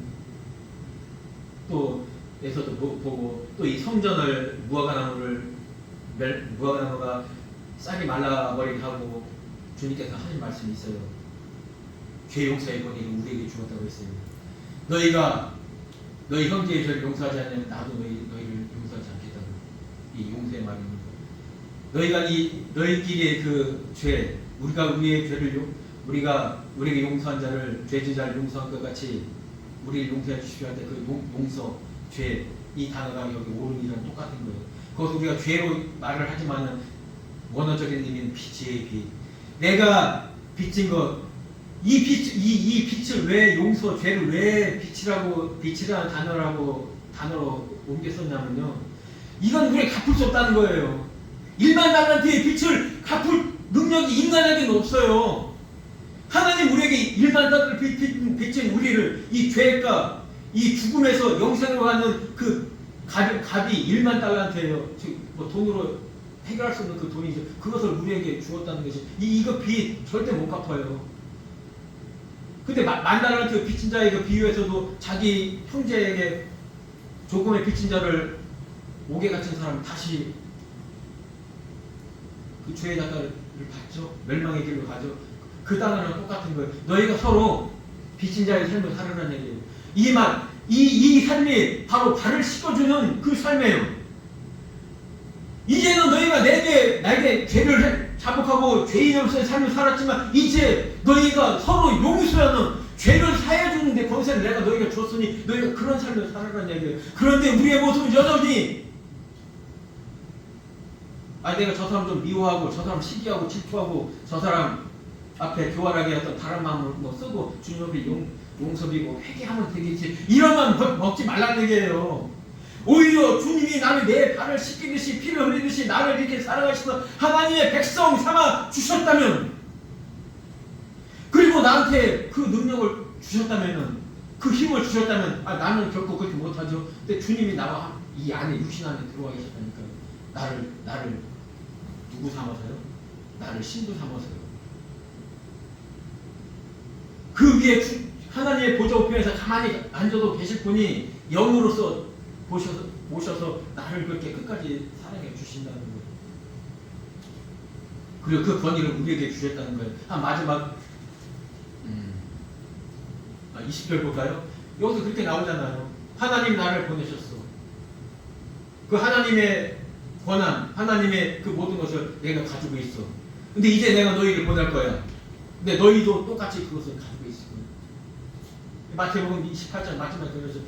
또 에서도 보고 또 이 성전을 무화과나무가 싹이 말라버리게 하고 주님께서 하신 말씀이 있어요. 죄 용서의 권위를 우리에게 주었다고 했어요. 너희가 너희 형제의 죄를 용서하지 않으면 나도 너희를 용서하지 않겠다고. 이 용서의 말입니다. 너희가 너희끼리의 그 죄, 우리가 우리의 죄를 우리가 우리에게 용서한 자를 죄지자를 용서한 것 같이 우리를 용서해 주십시오 할 때 그 용서, 죄, 이 단어가 여기 옳은이랑 똑같은 거예요. 그것을 우리가 죄로 말을 하지만은 원어적인 의미는 빛의 빛. 내가 빚진 것, 이 빛을 왜 용서, 죄를 왜 빛이라는 단어로 옮겨 썼냐면요. 이건 우리가 갚을 수 없다는 거예요. 1만 달란트의 빛을 갚을 능력이 인간에게는 없어요. 하나님 우리에게 1만 달란트 빚진 우리를 이 죄가 이 죽음에서 영생으로 가는 그 값이 1만 달란트예요. 뭐 돈으로 해결할 수 없는 그 돈이죠. 그것을 우리에게 주었다는 것이 이거 빚 절대 못 갚아요. 근데 만 달란트 빚진 자의 그 비유에서도 자기 형제에게 조금의 빚진 자를 옥에 갇힌 사람은 다시 그 죄의 잣가를 받죠. 멸망의 길로 가죠. 그 단어랑 똑같은 거예요. 너희가 서로 빚진 자의 삶을 살아라는 얘기예요. 이 삶이 바로 발을 씻어주는 그 삶이에요. 이제는 너희가 나에게 죄를 자복하고 죄인으로서의 삶을 살았지만 이제 너희가 서로 용서하는 죄를 사해주는데 권세를 내가 너희가 줬으니 너희가 그런 삶을 살아라는 얘기예요. 그런데 우리의 모습은 여전히 내가 저 사람 좀 미워하고 저 사람 시기하고 질투하고 저 사람 앞에 교활하게 어떤 다른 마음을 쓰고 주님 앞에 용서비고 회개하면 되겠지, 이런만 먹지 말라는 얘기예요. 오히려 주님이 나를 내 발을 씻기듯이 피를 흘리듯이 나를 이렇게 사랑하셔서 하나님의 백성 삼아 주셨다면, 그리고 나한테 그 능력을 주셨다면, 그 힘을 주셨다면 나는 결코 그렇게 못하죠. 근데 주님이 나와 이 안에 육신 안에 들어와 계셨다니까. 나를 누구 삼아서요? 나를 신부 삼아서요. 그 위에 하나님의 보좌 우편에서 가만히 앉아도 계실 분이 영으로서 모셔서 나를 그렇게 끝까지 사랑해 주신다는 거예요. 그리고 그 권위를 우리에게 주셨다는 거예요. 마지막 20절 볼까요? 여기서 그렇게 나오잖아요. 하나님 나를 보내셨어. 그 하나님의 권한, 하나님의 그 모든 것을 내가 가지고 있어. 근데 이제 내가 너희를 보낼 거야. 근데 너희도 똑같이 그것을 가지고 있을 거야. 마태복음 28장 마지막에 그래서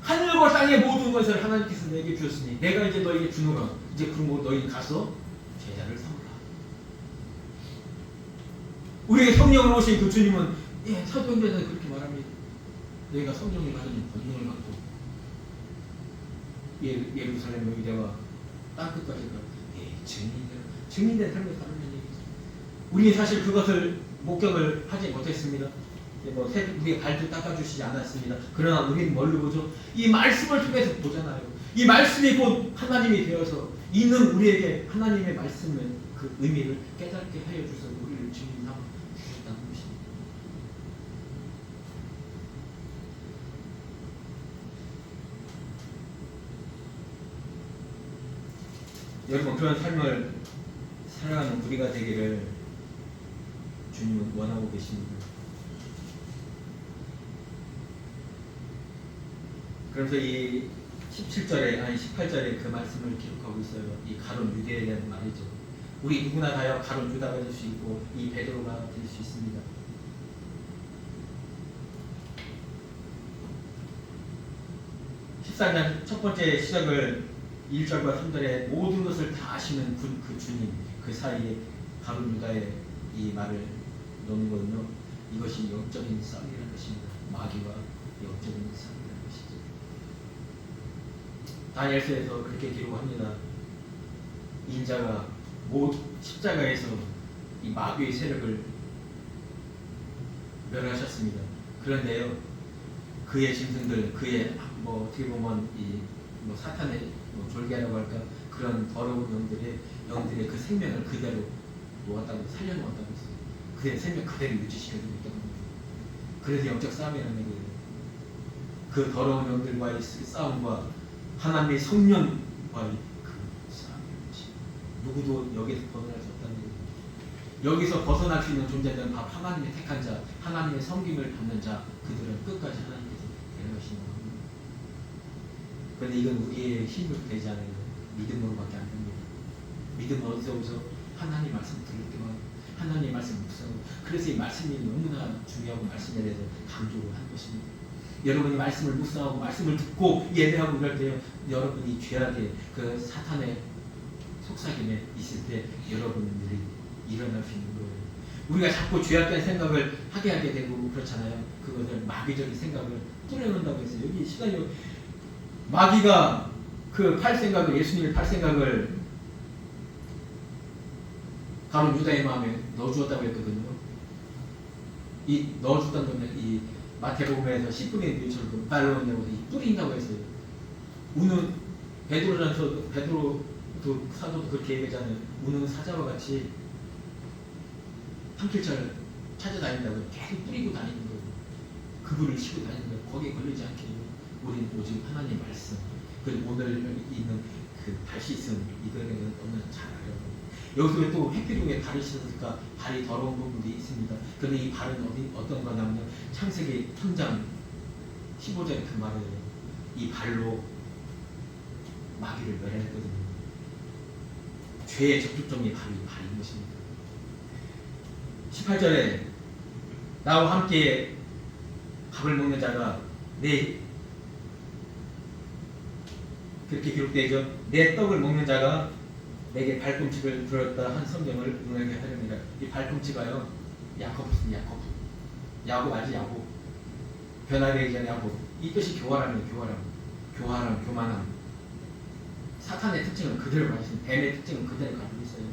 하늘과 땅의 모든 것을 하나님께서 내게 주셨으니 내가 이제 너희에게 주노라. 이제 그럼 너희 가서 제자를 삼으라. 우리에게 성령을 오신 그 주님은 사도행전에서 그렇게 말합니다. 너희가 성령을 받으면 권능을 받고 예루살렘 여기대와 땅끝까지 증인된 삶을 사는 얘기죠. 우리는 사실 그것을 목격을 하지 못했습니다. 우리의 발도 닦아주시지 않았습니다. 그러나 우리는 뭘로 보죠? 이 말씀을 통해서 보잖아요. 이 말씀이 곧 하나님이 되어서 있는 우리에게 하나님의 말씀의 그 의미를 깨닫게 하여 주셔서 우리를 증인하고 주셨다는 것입니다. 여러분, 그런 삶을 살아가는 우리가 되기를 주님은 원하고 계십니다. 그래서 이 18절에 그 말씀을 기록하고 있어요. 이 가룟 유대에 대한 말이죠. 우리 누구나 다 가룟 유다가 될 수 있고 이 베드로가 될 수 있습니다. 14장 첫 번째 시작을 1절과 3절에 모든 것을 다 아시는 그 주님, 그 사이에 가룟 유다의 이 말을 넣는 거는요, 이것이 영적인 싸움이라는 것입니다. 마귀와 영적인 싸움이라는 것이죠. 다니엘서에서 그렇게 기록합니다. 인자가 십자가에서 이 마귀의 세력을 멸하셨습니다. 그런데요, 그의 짐승들, 그의 어떻게 보면 사탄의 졸개라고 할까, 그런 더러운 영들의 그 생명을 그대로 살려놓았다고 했어요. 그의 생명 그대로 유지시켜주고 있다고 합니다. 그래서 영적 싸움이라는 얘기예요. 그 더러운 영들과의 싸움과 하나님의 성령과의 그 싸움이라는 것입니다. 누구도 여기서 벗어날 수 없다는 거예요. 여기서 벗어날 수 있는 존재는 바로 하나님의 택한 자, 하나님의 섬김을 받는 자, 그들은 끝까지 하나님께서 데려가시는 겁니다. 그런데 이건 우리의 힘으로 되지 않아요. 믿음으로밖에 안 됩니다. 믿음은 어디서 오죠? 하나님 말씀 들을 때만 하나님 말씀 묵상하고, 그래서 이 말씀이 너무나 중요하고 말씀에 대해서 강조를 하는 것입니다. 여러분이 말씀을 묵상하고 말씀을 듣고 예배하고 이럴 때 여러분이 죄악의 그 사탄의 속삭임에 있을 때 여러분들이 일어날 수 있는 거예요. 우리가 자꾸 죄악된 생각을 하게 되고 그렇잖아요. 그것을 마귀적인 생각을 뚫어놓는다고 했어요. 여기 시간이 마귀가 그 예수님의 팔 생각을 가룟 유다의 마음에 넣어주었다고 했거든요. 이 넣어줬다는 건 이 마태복음에서 10분의 1처럼 발로냐고 뿌린다고 했어요. 우는 베드로도 사도도 그렇게 얘기하잖아요. 우는 사자와 같이 한 길차를 찾아다닌다고 계속 뿌리고 다니는 거예요. 그분을 치고 다니는 거예요. 거기에 걸리지 않게 우리는 오직 하나님 말씀, 그리고 오늘 있는 그 발 씻음, 이거에 대해서 너무 잘 알아요. 여기서 왜 또 햇빛 위에 발을 씻었을까? 발이 더러운 부분이 있습니다. 그런데 이 발은 어떤 거냐면 창세기 창세기 3장 15절에 그 말이에요. 이 발로 마귀를 멸했거든요. 죄의 접촉점이 바로 이 발인 것입니다. 18절에 나와 함께 밥을 먹는 자가 그렇게 기록되죠. 내 떡을 먹는 자가 내게 발꿈치를 들었다 한 성경을 응하게 하렵니다. 이 발꿈치가요, 야곱입니다. 야곱 알지? 야곱. 변화되기 전에 야곱. 이 뜻이 교활함이에요. 교활함, 교만함. 사탄의 특징은 그대로 가지고 있습니다. 뱀의 특징은 그대로 가지고 있어요.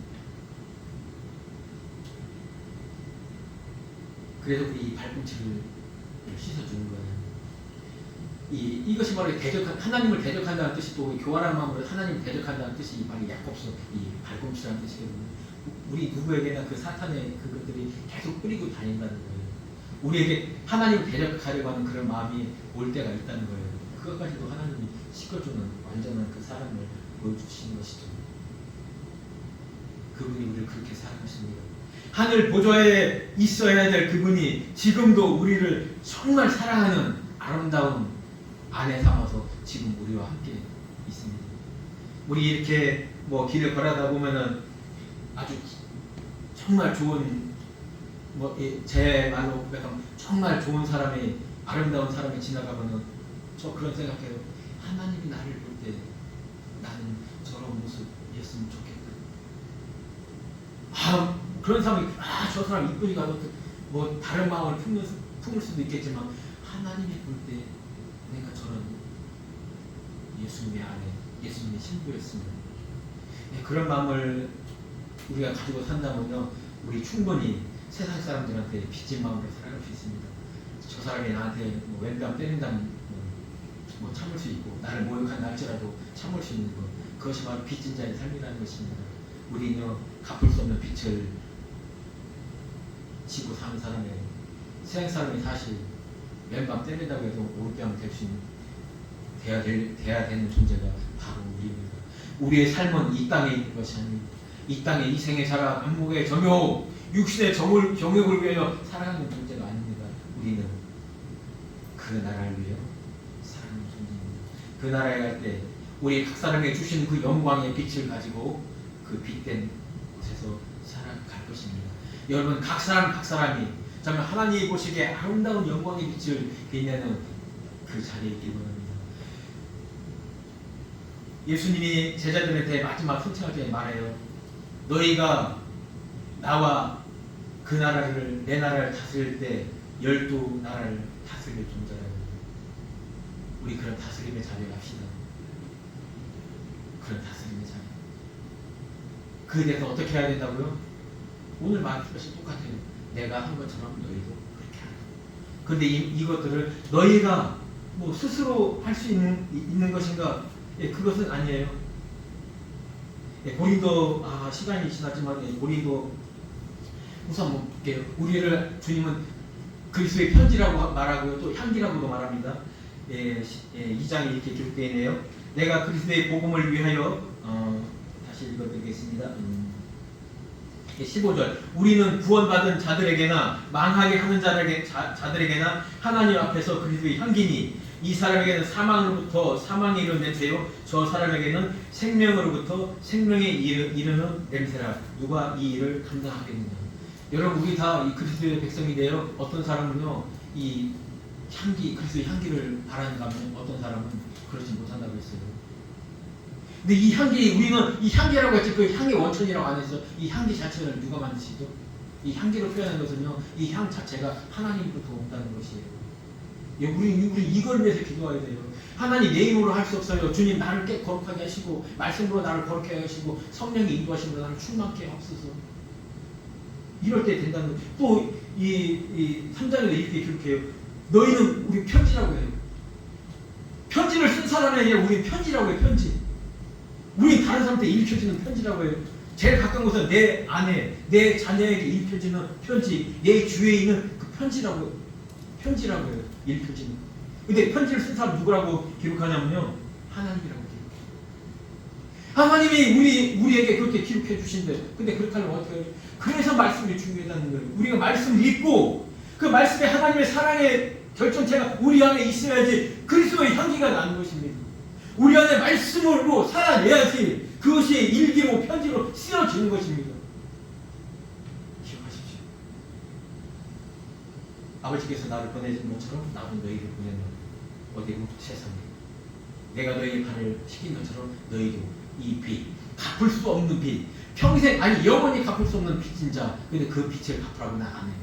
그래서 우리 이 발꿈치를 씻어주는 거예요. 이것이 바로 하나님을 대적한다는 뜻이, 또 교활한 마음으로 하나님을 대적한다는 뜻이 바로 야곱서 이 발꿈치라는 뜻이거든요. 우리 누구에게나 그 사탄의 그것들이 계속 뿌리고 다닌다는 거예요. 우리에게 하나님을 대적하려고 하는 그런 마음이 올 때가 있다는 거예요. 그것까지도 하나님이 씻어주는 완전한 그 사랑을 보여주시는 것이죠. 그분이 우리를 그렇게 사랑하십니다. 하늘 보좌에 있어야 될 그분이 지금도 우리를 정말 사랑하는 아름다운 아내 삼아서 지금 우리와 함께 있습니다. 우리 이렇게 뭐 길을 걸어다 보면은 아주 정말 좋은, 제 말로 고백하면 정말 좋은 사람이, 아름다운 사람이 지나가면은 저 그런 생각해요. 하나님이 나를 볼 때 나는 저런 모습이었으면 좋겠다. 그런 사람이 저 사람 이쁘니까 뭐 다른 마음을 품을 수도 있겠지만, 하나님이 볼 때 내가 저런 예수님의 아내, 예수님의 신부였으면, 그런 마음을 우리가 가지고 산다면요, 우리 충분히 세상 사람들한테 빚진 마음으로 살아갈 수 있습니다. 저 사람이 나한테 왼뺨 때린다면 참을 수 있고, 나를 모욕한다 할지라도 참을 수 있는 것, 그것이 바로 빚진 자의 삶이라는 것입니다. 우리는요, 갚을 수 없는 빚을 지고 사는 사람이에요. 세상 사람이 사실 왼밤 때린다고 해도 오른뺨 될 수 있는, 돼야 되는 존재가 바로 우리입니다. 우리의 삶은 이 땅에 있는 것이 아닙니다. 이 땅에 이 생의 자라 안목의 정욕, 육신의 정욕을 위하여 살아가는 존재가 아닙니다. 우리는 그 나라를 위하여 살아가는 존재입니다. 그 나라에 갈 때 우리 각 사람에게 주신 그 영광의 빛을 가지고 그 빛된 곳에서 살아갈 것입니다. 여러분, 각 사람이 정말 하나님이 보시기에 아름다운 영광의 빛을 빛내는 그 자리에 있길 원합니다. 예수님이 제자들한테 마지막 순찰할 때 말해요. 너희가 나와 그 나라를, 내 나라를 다스릴 때 12나라를 다스릴 존재라고. 우리 그런 다스림의 자리에 갑시다. 그런 다스림의 자리. 그에 대해서 어떻게 해야 된다고요? 오늘 말한 것이 똑같아요. 내가 한 것처럼 너희도 그렇게 하라. 그런데 이것들을 너희가 뭐 스스로 할 수 있는 것인가? 그것은 아니에요. 고린도, 시간이 지났지만 고린도 우선 볼게요. 우리를 주님은 그리스도의 편지라고 말하고요, 또 향기라고도 말합니다. 2장에 이렇게 기록되어 있네요. 내가 그리스도의 복음을 위하여, 다시 읽어드리겠습니다. 15절. 우리는 구원받은 자들에게나 망하게 하는 자들에게나 하나님 앞에서 그리스도의 향기니, 이 사람에게는 사망으로부터 사망에 이르는 냄새요, 저 사람에게는 생명으로부터 생명에 이르는 냄새라. 누가 이 일을 감당하겠느냐. 여러분, 우리 다 이 그리스도의 백성인데요, 어떤 사람은요 이 향기, 그리스도의 향기를 바라는가 하면 어떤 사람은 그러지 못한다고 했어요. 근데 이 향기, 우리는 이 향기라고 했지, 그 향의 원천이라고 안 했어. 이 향기 자체를 누가 만드시죠? 이 향기로 표현한 것은요, 이 향 자체가 하나님으로부터 온다는 것이에요. 우리 이걸 위해서 기도해야 돼요. 하나님, 내 힘으로 할 수 없어요. 주님, 나를 거룩하게 하시고 말씀으로 나를 거룩하게 하시고 성령의 인도하심으로 나를 충만케 하옵소서. 이럴 때 된다는. 또 이 3장에도 이렇게 기록해요. 너희는 우리 편지라고 해요. 편지를 쓴 사람에게 우리 편지라고 해요. 편지. 우리 다른 사람한테 읽혀지는 편지라고 해요. 제일 가까운 곳은 내 아내, 내 자녀에게 읽혀지는 편지, 내 주위에 있는 그 편지라고 해요. 읽혀지는. 근데 편지를 쓴 사람 누구라고 기록하냐면요, 하나님이라고 기록해요. 하나님이 우리에게 그렇게 기록해 주신대. 근데 그렇게 하려면 어떻게 해요? 그래서 말씀이 중요하다는 거예요. 우리가 말씀을 읽고 그 말씀에 하나님의 사랑의 결정체가 우리 안에 있어야지 그리스도의 향기가 나는 것입니다. 우리 안에 말씀으로 살아내야지 그것이 일기로 편지로 쓰여지는 것입니다. 기억하십시오. 아버지께서 나를 보내준 것처럼 나도 너희를 보내는 어디로? 세상에. 내가 너희의 발을 씻긴 것처럼 너희도 이 빛, 갚을 수 없는 빛, 평생 아니 영원히 갚을 수 없는 빚진 자, 근데 그 빚을 갚으라고는 안 해.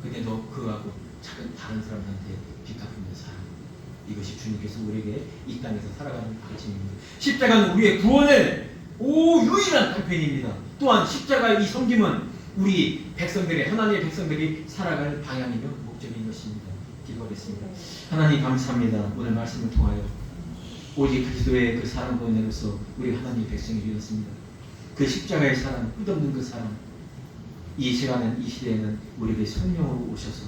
근데 너 그거하고 작은 다른 사람한테 빚 갚는 사람. 이것이 주님께서 우리에게 이 땅에서 살아가는 가르침입니다. 십자가는 우리의 구원의 유일한 방편입니다. 또한 십자가의 이 섬김은 우리 백성들의 하나님의 백성들이 살아갈 방향이며 목적인 것입니다. 기도하겠습니다. 하나님 감사합니다. 오늘 말씀을 통하여 오직 그리스도의 그 사랑 본연으로서 우리 하나님의 백성이 되었습니다. 그 십자가의 사랑, 끝없는 그 사랑, 이 시간은 이 시대에는 우리에게 성령으로 오셔서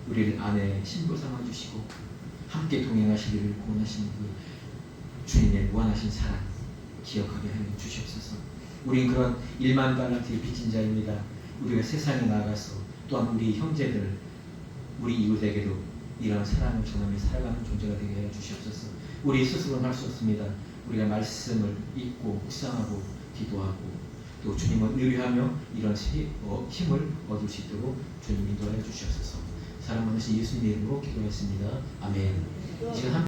우리를 안에 신부 삼아 주시고 함께 동행하시기를 원하시는 그 주님의 무한하신 사랑 기억하게 하여 주시옵소서. 우린 그런 1만 달란트의 빚진 자입니다. 우리가 세상에 나가서 또한 우리 형제들, 우리 이웃에게도 이러한 사랑을 전하며 살아가는 존재가 되게 하여 주시옵소서. 우리 스스로는 할 수 없습니다. 우리가 말씀을 읽고 묵상하고 기도하고 또 주님을 의뢰하며 이런 힘을 얻을 수 있도록 주님 인도하여 주시옵소서. 사랑 많으신 예수님의 이름으로 기도했습니다. 아멘. 지금